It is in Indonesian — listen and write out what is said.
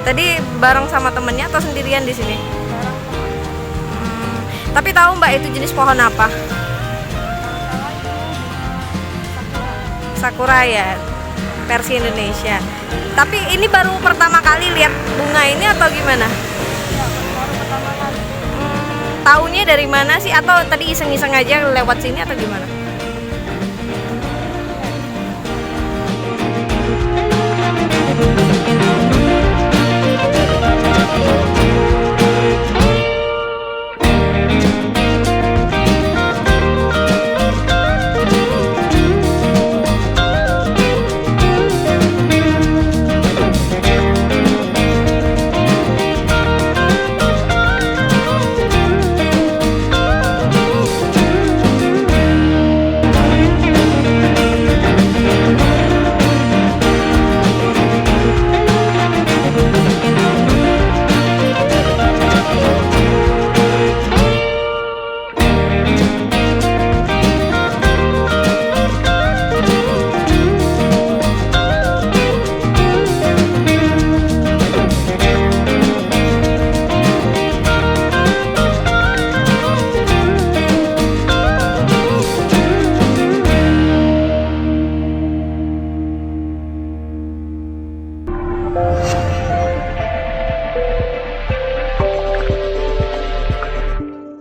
Tadi bareng sama temennya atau sendirian di sini? Barang teman. Tapi tahu Mbak itu jenis pohon apa? Kalau itu sakura. Sakura ya, versi Indonesia. Tapi ini baru pertama kali lihat bunga ini atau gimana? Ya, baru pertama kali. Taunya dari mana sih? Atau tadi iseng-iseng aja lewat sini atau gimana?